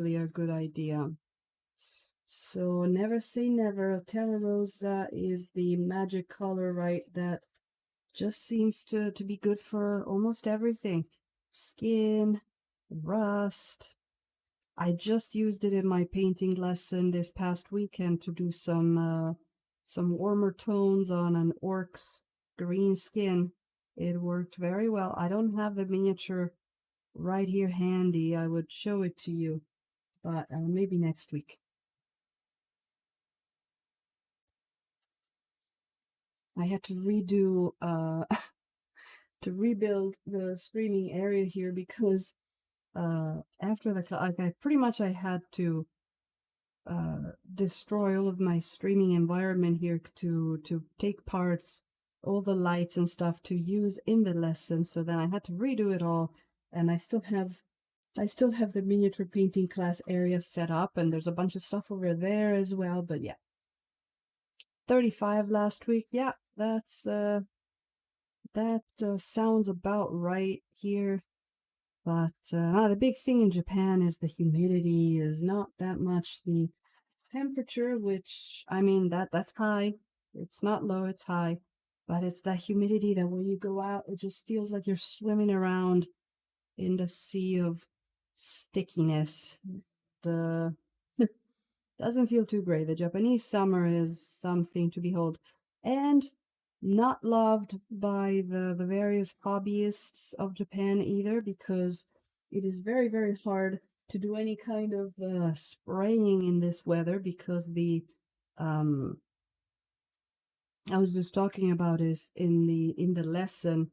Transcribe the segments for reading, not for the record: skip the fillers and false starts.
really a good idea. So never say never. Terra Rosa is the magic color, right? That just seems to be good for almost everything. Skin, rust. I just used it in my painting lesson this past weekend to do some warmer tones on an orc's green skin. It worked very well. I don't have the miniature right here handy. I would show it to you, but maybe next week. I had to redo to rebuild the streaming area here because after the I pretty much I had to destroy all of my streaming environment here to take parts, all the lights and stuff to use in the lesson. So then I had to redo it all, and I still have the miniature painting class area set up, and there's a bunch of stuff over there as well. But yeah, 35 last week. Yeah, that sounds about right here. But the big thing in Japan is the humidity is not that much. The temperature, which I mean that's high. It's not low, it's high. But it's that humidity that when you go out, it just feels like you're swimming around in the sea of stickiness. The doesn't feel too great. The Japanese summer is something to behold. And not loved by the various hobbyists of Japan either, because it is very, very hard to do any kind of spraying in this weather because um I was just talking about is in the lesson,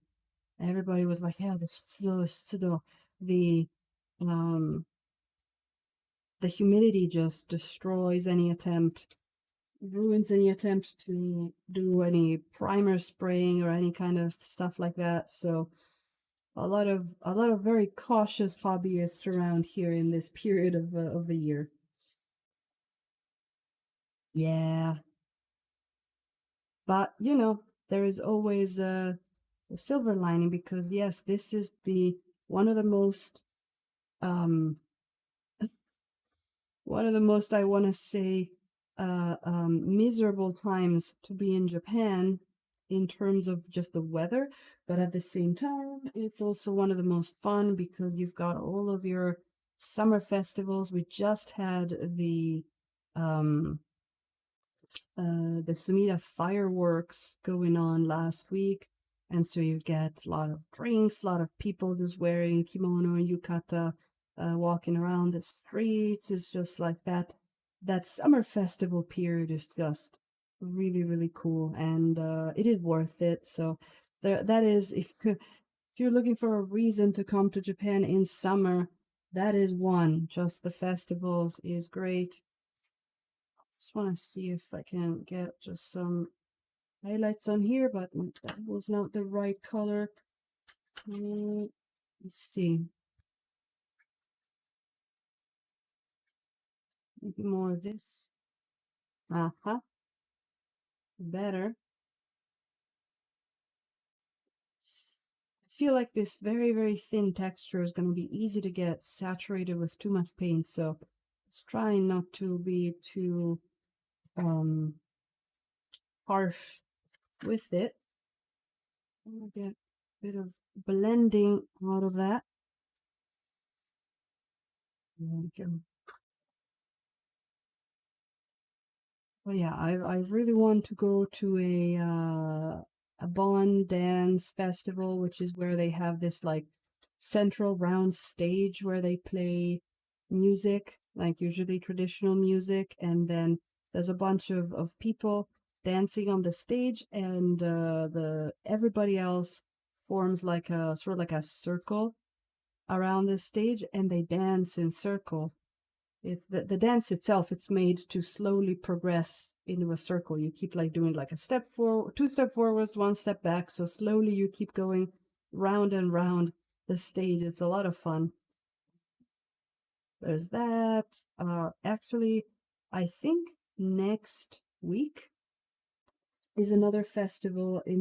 everybody was like, yeah, this the um the humidity just destroys any attempt, ruins any attempt to do any primer spraying or any kind of stuff like that. So a lot of very cautious hobbyists around here in this period of the year. Yeah, but you know, there is always a silver lining because yes, this is the one of the most um one of the most I want to say miserable times to be in Japan in terms of just the weather, but at the same time, it's also one of the most fun because you've got all of your summer festivals. We just had um, the Sumida fireworks going on last week. And so you get a lot of drinks, a lot of people just wearing kimono and yukata, walking around the streets. It's just like that. That summer festival period is just really, really cool, and it is worth it. So that is if you're looking for a reason to come to Japan in summer, that is one. Just the festivals is great. Just want to see if I can get just some highlights on here, but that was not the right color. Let's see. Maybe more of this. Uh-huh. Better. I feel like this very, very thin texture is going to be easy to get saturated with too much paint, so let's try not to be too um harsh with it. I'm gonna get a bit of blending out of that. There we go. Well, yeah, I really want to go to a Bon dance festival, which is where they have this like central round stage where they play music, like usually traditional music, and then there's a bunch of people dancing on the stage, and the everybody else forms like a sort of like a circle around the stage, and they dance in circle. It's the dance itself, it's made to slowly progress into a circle. You keep like doing like a step forward, two step forwards, one step back, so slowly you keep going round and round the stage. It's a lot of fun. There's that. Actually, I think next week is another festival in